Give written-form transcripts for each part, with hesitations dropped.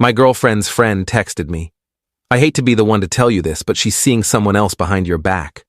My girlfriend's friend texted me. I hate to be the one to tell you this, but she's seeing someone else behind your back.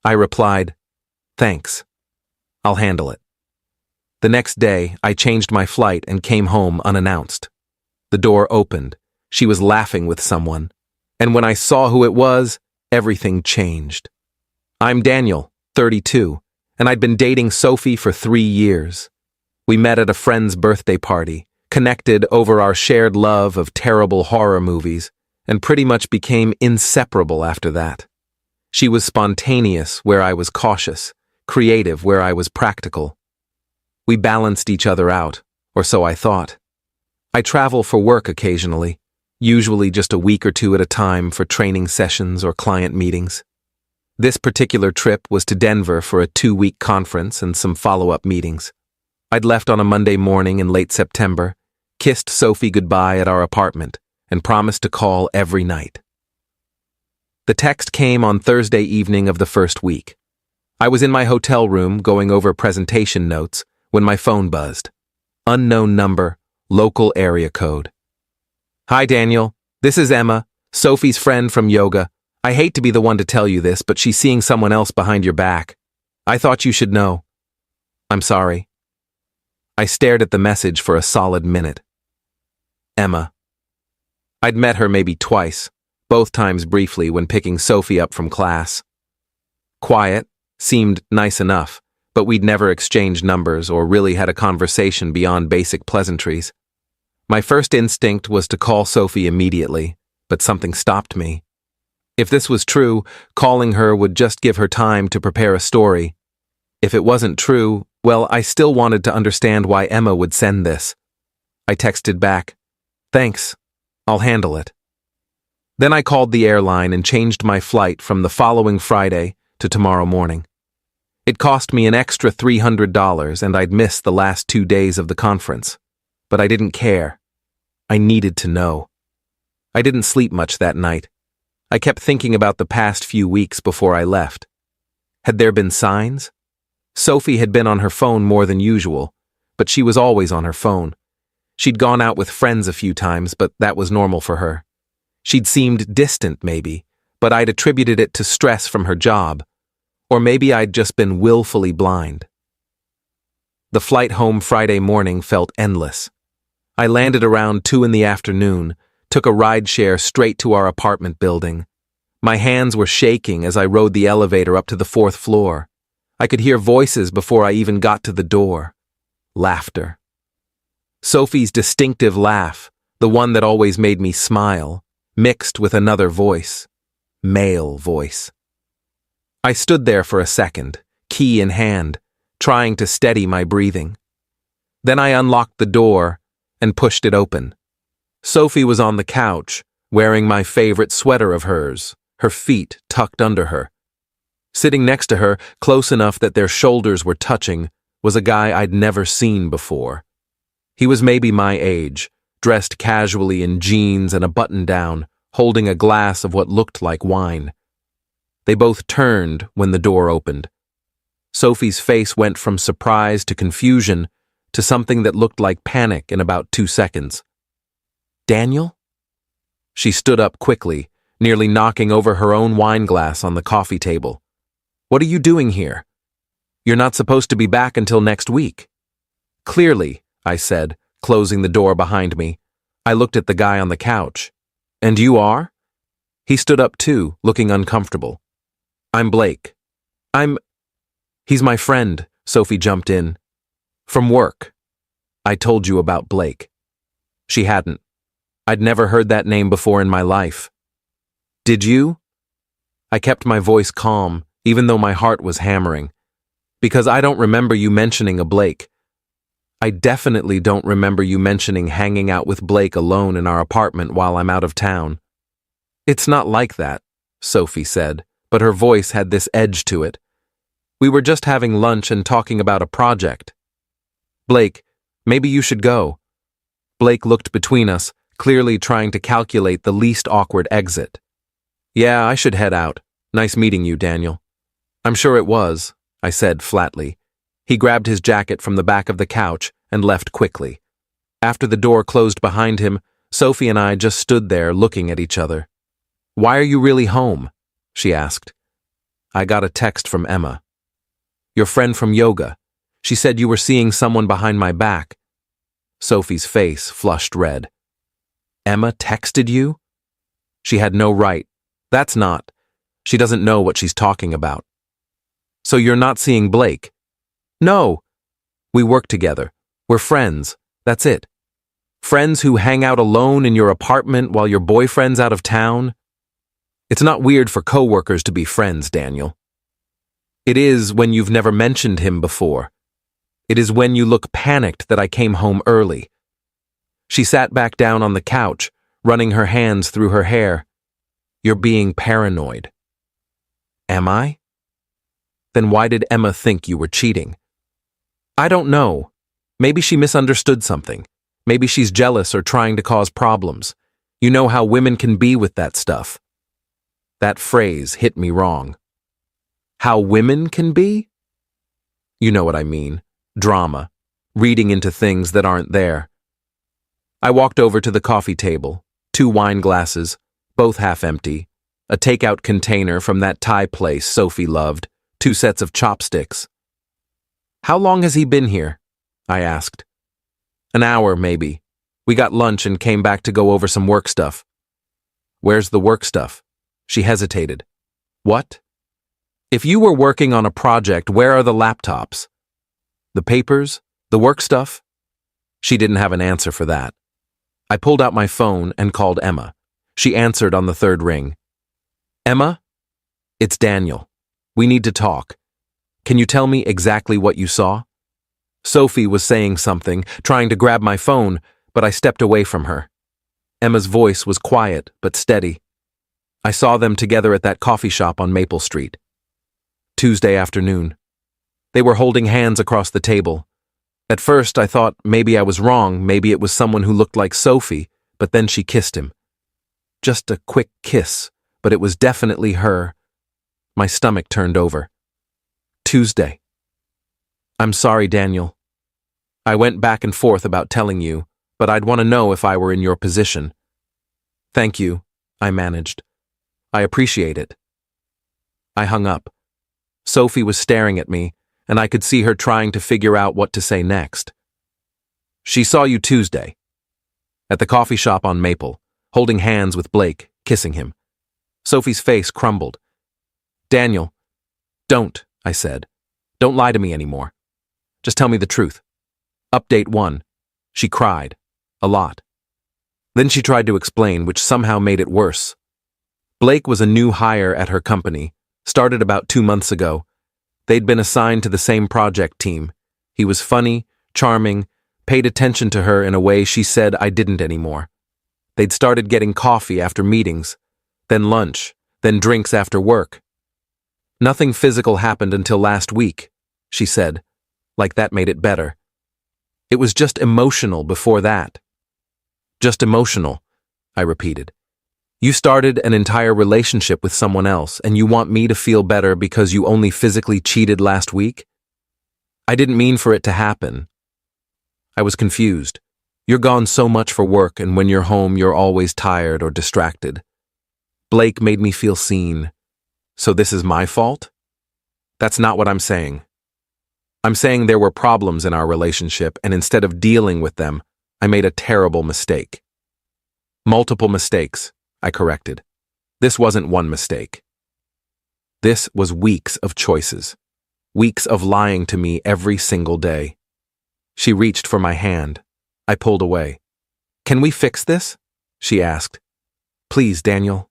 I replied, thanks. I'll handle it. The next day, I changed my flight and came home unannounced. The door opened. She was laughing with someone. And when I saw who it was, everything changed. I'm Daniel, 32, and I'd been dating Sophie for 3 years. We met at a friend's birthday party, connected over our shared love of terrible horror movies, and pretty much became inseparable after that. She was spontaneous where I was cautious, creative where I was practical. We balanced each other out, or so I thought. I travel for work occasionally, usually just a week or two at a time for training sessions or client meetings. This particular trip was to Denver for a 2-week conference and some follow-up meetings. I'd left on a Monday morning in late September, kissed Sophie goodbye at our apartment, and promised to call every night. The text came on Thursday evening of the first week. I was in my hotel room going over presentation notes when my phone buzzed. Unknown number, local area code. Hi Daniel, this is Emma, Sophie's friend from yoga. I hate to be the one to tell you this, but she's seeing someone else behind your back. I thought you should know. I'm sorry. I stared at the message for a solid minute. Emma. I'd met her maybe twice, both times briefly when picking Sophie up from class. Quiet, seemed nice enough, but we'd never exchanged numbers or really had a conversation beyond basic pleasantries. My first instinct was to call Sophie immediately, but something stopped me. If this was true, calling her would just give her time to prepare a story. If it wasn't true, well, I still wanted to understand why Emma would send this. I texted back, thanks, I'll handle it. Then I called the airline and changed my flight from the following Friday to tomorrow morning. It cost me an extra $300 and I'd missed the last 2 days of the conference. But I didn't care. I needed to know. I didn't sleep much that night. I kept thinking about the past few weeks before I left. Had there been signs? Sophie had been on her phone more than usual, but she was always on her phone. She'd gone out with friends a few times, but that was normal for her. She'd seemed distant, maybe, but I'd attributed it to stress from her job. Or maybe I'd just been willfully blind. The flight home Friday morning felt endless. I landed around 2 in the afternoon, took a rideshare straight to our apartment building. My hands were shaking as I rode the elevator up to the 4th floor. I could hear voices before I even got to the door. Laughter. Sophie's distinctive laugh, the one that always made me smile, mixed with another voice. Male voice. I stood there for a second, key in hand, trying to steady my breathing. Then I unlocked the door and pushed it open. Sophie was on the couch, wearing my favorite sweater of hers, her feet tucked under her. Sitting next to her, close enough that their shoulders were touching, was a guy I'd never seen before. He was maybe my age, dressed casually in jeans and a button-down, holding a glass of what looked like wine. They both turned when the door opened. Sophie's face went from surprise to confusion to something that looked like panic in about 2 seconds. Daniel? She stood up quickly, nearly knocking over her own wine glass on the coffee table. What are you doing here? You're not supposed to be back until next week. Clearly, I said, closing the door behind me. I looked at the guy on the couch. And you are? He stood up too, looking uncomfortable. I'm Blake. He's my friend, Sophie jumped in. From work. I told you about Blake. She hadn't. I'd never heard that name before in my life. Did you? I kept my voice calm, even though my heart was hammering. Because I don't remember you mentioning a Blake. I definitely don't remember you mentioning hanging out with Blake alone in our apartment while I'm out of town. It's not like that, Sophie said, but her voice had this edge to it. We were just having lunch and talking about a project. Blake, maybe you should go. Blake looked between us, clearly trying to calculate the least awkward exit. Yeah, I should head out. Nice meeting you, Daniel. I'm sure it was, I said flatly. He grabbed his jacket from the back of the couch and left quickly. After the door closed behind him, Sophie and I just stood there looking at each other. "Why are you really home?" she asked. "I got a text from Emma. Your friend from yoga. She said you were seeing someone behind my back." Sophie's face flushed red. "Emma texted you?" She had no right. That's not. She doesn't know what she's talking about. "So you're not seeing Blake?" "No. We work together. We're friends. That's it." "Friends who hang out alone in your apartment while your boyfriend's out of town?" "It's not weird for coworkers to be friends, Daniel." "It is when you've never mentioned him before. It is when you look panicked that I came home early." She sat back down on the couch, running her hands through her hair. "You're being paranoid." "Am I?" "Then why did Emma think you were cheating?" "I don't know. Maybe she misunderstood something. Maybe she's jealous or trying to cause problems. You know how women can be with that stuff." That phrase hit me wrong. How women can be? You know what I mean. Drama. Reading into things that aren't there. I walked over to the coffee table. 2 wine glasses, both half empty. A takeout container from that Thai place Sophie loved. 2 sets of chopsticks. "How long has he been here?" I asked. "An hour, maybe. We got lunch and came back to go over some work stuff." "Where's the work stuff?" She hesitated. "What?" "If you were working on a project, where are the laptops?" "The papers? The work stuff?" She didn't have an answer for that. I pulled out my phone and called Emma. She answered on the 3rd ring. "Emma? It's Daniel. We need to talk. Can you tell me exactly what you saw?" Sophie was saying something, trying to grab my phone, but I stepped away from her. Emma's voice was quiet but steady. "I saw them together at that coffee shop on Maple Street. Tuesday afternoon. They were holding hands across the table. At first I thought maybe I was wrong, maybe it was someone who looked like Sophie, but then she kissed him. Just a quick kiss, but it was definitely her." My stomach turned over. "Tuesday. I'm sorry, Daniel. I went back and forth about telling you, but I'd want to know if I were in your position." "Thank you," I managed. "I appreciate it." I hung up. Sophie was staring at me, and I could see her trying to figure out what to say next. "She saw you Tuesday. At the coffee shop on Maple, holding hands with Blake, kissing him." Sophie's face crumbled. "Daniel, don't," I said. "Don't lie to me anymore. Just tell me the truth." Update 1. She cried. A lot. Then she tried to explain, which somehow made it worse. Blake was a new hire at her company, started about 2 months ago. They'd been assigned to the same project team. He was funny, charming, paid attention to her in a way she said I didn't anymore. They'd started getting coffee after meetings, then lunch, then drinks after work. "Nothing physical happened until last week," she said, like that made it better. "It was just emotional before that." "Just emotional," I repeated. "You started an entire relationship with someone else, and you want me to feel better because you only physically cheated last week? I didn't mean for it to happen." I was confused. You're gone so much for work, and when you're home, you're always tired or distracted. Blake made me feel seen. So this is my fault? That's not what I'm saying. I'm saying there were problems in our relationship, and instead of dealing with them, I made a terrible mistake. Multiple mistakes, I corrected. This wasn't one mistake. This was weeks of choices. Weeks of lying to me every single day. She reached for my hand. I pulled away. "Can we fix this?" she asked. "Please, Daniel.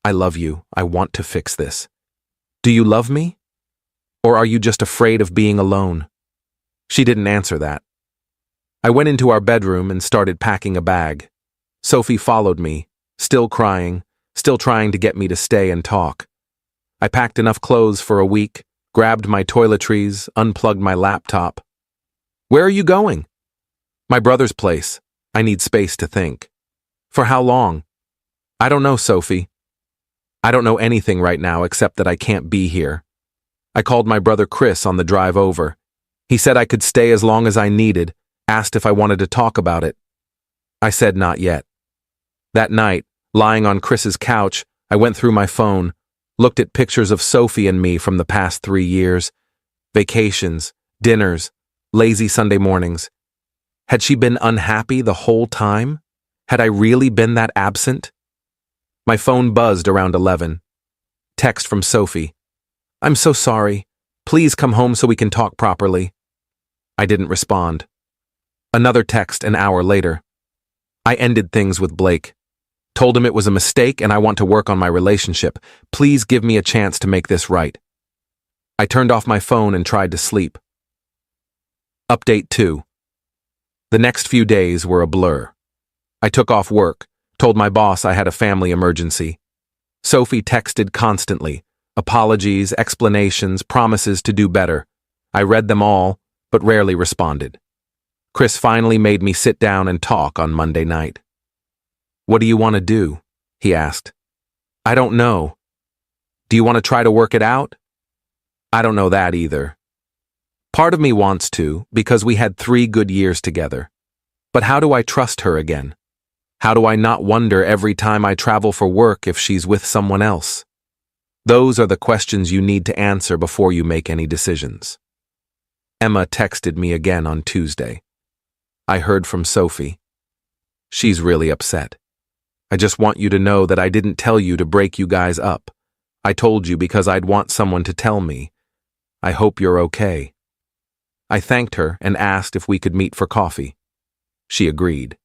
I love you. I want to fix this. Do you love me? Or are you just afraid of being alone?" She didn't answer that. I went into our bedroom and started packing a bag. Sophie followed me, still crying, still trying to get me to stay and talk. I packed enough clothes for a week, grabbed my toiletries, unplugged my laptop. "Where are you going?" "My brother's place. I need space to think." "For how long?" "I don't know, Sophie. I don't know anything right now except that I can't be here." I called my brother Chris on the drive over. He said I could stay as long as I needed, asked if I wanted to talk about it. I said not yet. That night, lying on Chris's couch, I went through my phone, looked at pictures of Sophie and me from the past 3 years. Vacations, dinners, lazy Sunday mornings. Had she been unhappy the whole time? Had I really been that absent? My phone buzzed around 11. Text from Sophie. "I'm so sorry. Please come home so we can talk properly." I didn't respond. Another text an hour later. "I ended things with Blake. Told him it was a mistake and I want to work on my relationship. Please give me a chance to make this right." I turned off my phone and tried to sleep. Update 2. The next few days were a blur. I took off work, told my boss I had a family emergency. Sophie texted constantly, apologies, explanations, promises to do better. I read them all, but rarely responded. Chris finally made me sit down and talk on Monday night. "What do you want to do?" he asked. "I don't know." "Do you want to try to work it out?" "I don't know that either." Part of me wants to, because we had 3 good years together. But how do I trust her again? How do I not wonder every time I travel for work if she's with someone else? Those are the questions you need to answer before you make any decisions. Emma texted me again on Tuesday. I heard from Sophie. "She's really upset. I just want you to know that I didn't tell you to break you guys up. I told you because I'd want someone to tell me. I hope you're okay." I thanked her and asked if we could meet for coffee. She agreed.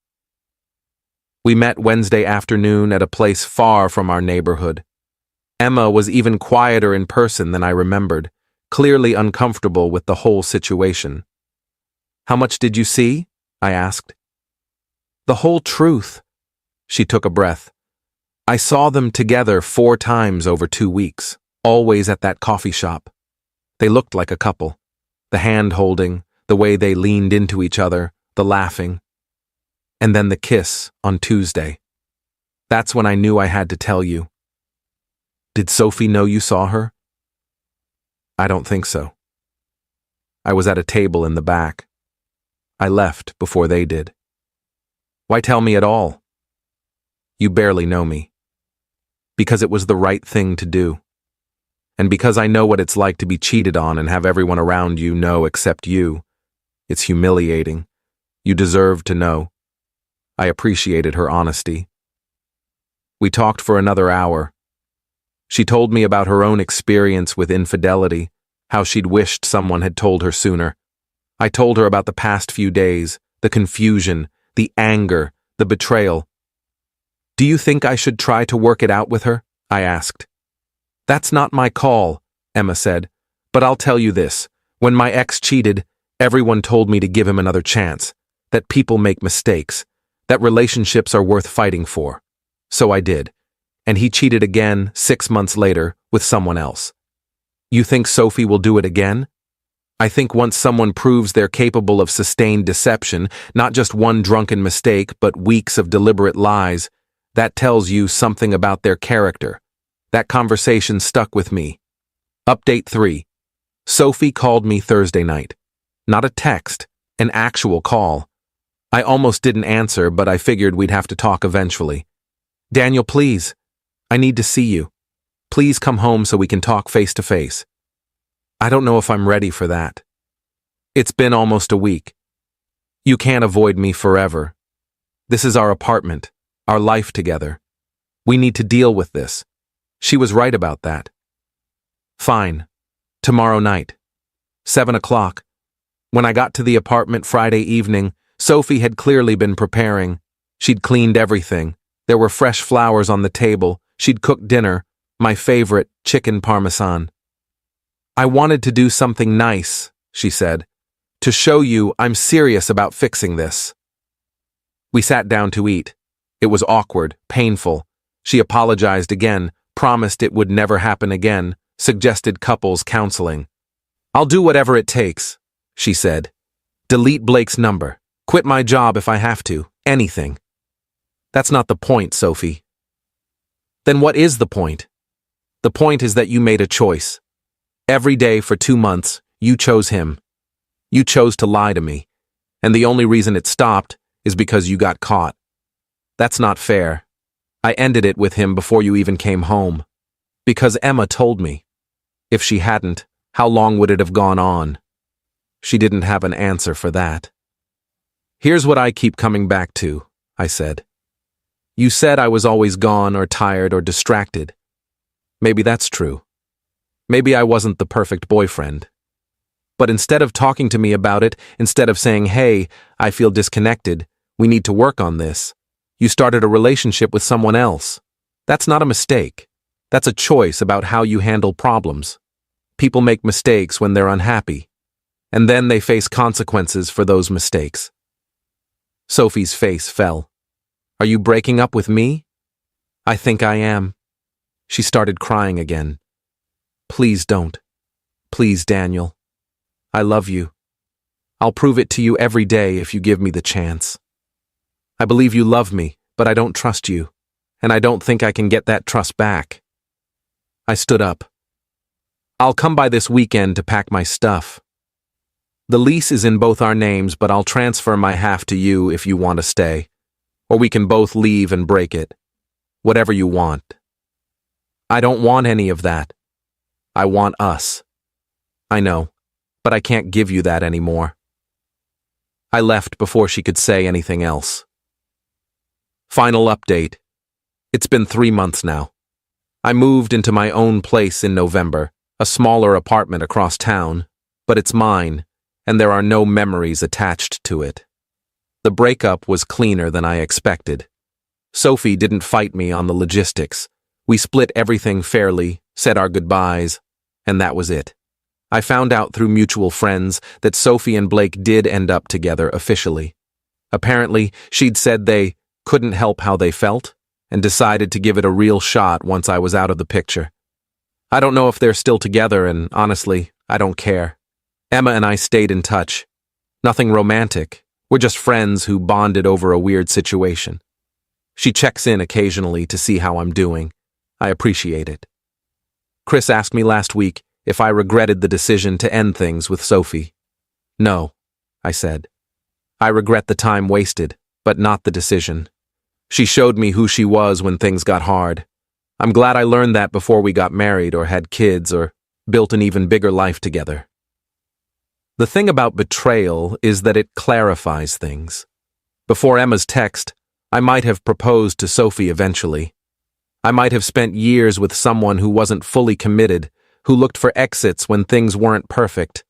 We met Wednesday afternoon at a place far from our neighborhood. Emma was even quieter in person than I remembered, clearly uncomfortable with the whole situation. "How much did you see?" I asked. "The whole truth." She took a breath. "I saw them together 4 times over 2 weeks, always at that coffee shop. They looked like a couple. The hand-holding, the way they leaned into each other, the laughing. And then the kiss on Tuesday. That's when I knew I had to tell you." "Did Sophie know you saw her?" "I don't think so. I was at a table in the back. I left before they did." "Why tell me at all?" "You barely know me." "Because it was the right thing to do. And because I know what it's like to be cheated on and have everyone around you know except you. It's humiliating. You deserve to know." I appreciated her honesty. We talked for another hour. She told me about her own experience with infidelity, how she'd wished someone had told her sooner. I told her about the past few days, the confusion, the anger, the betrayal. "Do you think I should try to work it out with her?" I asked. "That's not my call," Emma said, "but I'll tell you this. When my ex cheated, everyone told me to give him another chance, that people make mistakes, that relationships are worth fighting for. So I did. And he cheated again 6 months later with someone else. You think Sophie will do it again? I think once someone proves they're capable of sustained deception, not just one drunken mistake, but weeks of deliberate lies, that tells you something about their character. That conversation stuck with me. Update 3. Sophie called me Thursday night. Not a text, an actual call. I almost didn't answer, but I figured we'd have to talk eventually. "Daniel, please. I need to see you. Please come home so we can talk face to face." I don't know if I'm ready for that. It's been almost a week. You can't avoid me forever. This is our apartment, our life together. We need to deal with this. She was right about that. Fine. Tomorrow night. 7 o'clock. When I got to the apartment Friday evening, Sophie had clearly been preparing. She'd cleaned everything. There were fresh flowers on the table. She'd cooked dinner, my favorite, chicken parmesan. "I wanted to do something nice," she said, "to show you I'm serious about fixing this." We sat down to eat. It was awkward, painful. She apologized again, promised it would never happen again, suggested couples counseling. "I'll do whatever it takes," she said. "Delete Blake's number. Quit my job if I have to. Anything." "That's not the point, Sophie." "Then what is the point?" "The point is that you made a choice. Every day for 2 months, you chose him. You chose to lie to me. And the only reason it stopped is because you got caught. That's not fair. I ended it with him before you even came home. Because Emma told me. If she hadn't, how long would it have gone on? She didn't have an answer for that. Here's what I keep coming back to, I said. You said I was always gone or tired or distracted. Maybe that's true. Maybe I wasn't the perfect boyfriend. But instead of talking to me about it, instead of saying, hey, I feel disconnected, we need to work on this, you started a relationship with someone else. That's not a mistake. That's a choice about how you handle problems. People make mistakes when they're unhappy, and then they face consequences for those mistakes. Sophie's face fell. Are you breaking up with me? I think I am. She started crying again. Please don't. Please, Daniel. I love you. I'll prove it to you every day if you give me the chance. I believe you love me, but I don't trust you, and I don't think I can get that trust back. I stood up. I'll come by this weekend to pack my stuff. The lease is in both our names, but I'll transfer my half to you if you want to stay. Or we can both leave and break it. Whatever you want. I don't want any of that. I want us. I know, but I can't give you that anymore. I left before she could say anything else. Final update. It's been 3 months now. I moved into my own place in November, a smaller apartment across town, but it's mine, and there are no memories attached to it. The breakup was cleaner than I expected. Sophie didn't fight me on the logistics. We split everything fairly, said our goodbyes, and that was it. I found out through mutual friends that Sophie and Blake did end up together officially. Apparently, she'd said they couldn't help how they felt, and decided to give it a real shot once I was out of the picture. I don't know if they're still together, and honestly, I don't care. Emma and I stayed in touch. Nothing romantic. We're just friends who bonded over a weird situation. She checks in occasionally to see how I'm doing. I appreciate it. Chris asked me last week if I regretted the decision to end things with Sophie. No, I said. I regret the time wasted, but not the decision. She showed me who she was when things got hard. I'm glad I learned that before we got married or had kids or built an even bigger life together. The thing about betrayal is that it clarifies things. Before Emma's text, I might have proposed to Sophie eventually. I might have spent years with someone who wasn't fully committed, who looked for exits when things weren't perfect.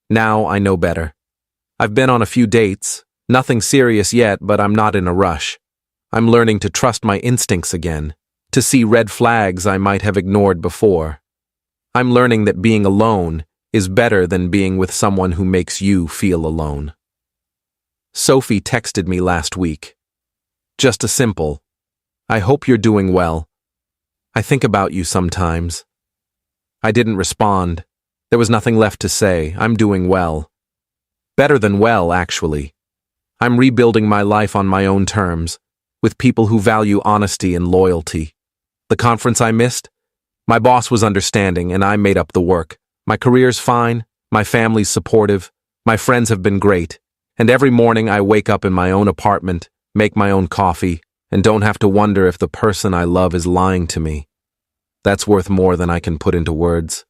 Now I know better. I've been on a few dates, nothing serious yet, but I'm not in a rush. I'm learning to trust my instincts again, to see red flags I might have ignored before. I'm learning that being alone is better than being with someone who makes you feel alone. Sophie texted me last week. Just a simple, I hope you're doing well. I think about you sometimes. I didn't respond. There was nothing left to say. I'm doing well. Better than well, actually. I'm rebuilding my life on my own terms, with people who value honesty and loyalty. The conference I missed? My boss was understanding and I made up the work. My career's fine, my family's supportive, my friends have been great, and every morning I wake up in my own apartment, make my own coffee, and don't have to wonder if the person I love is lying to me. That's worth more than I can put into words.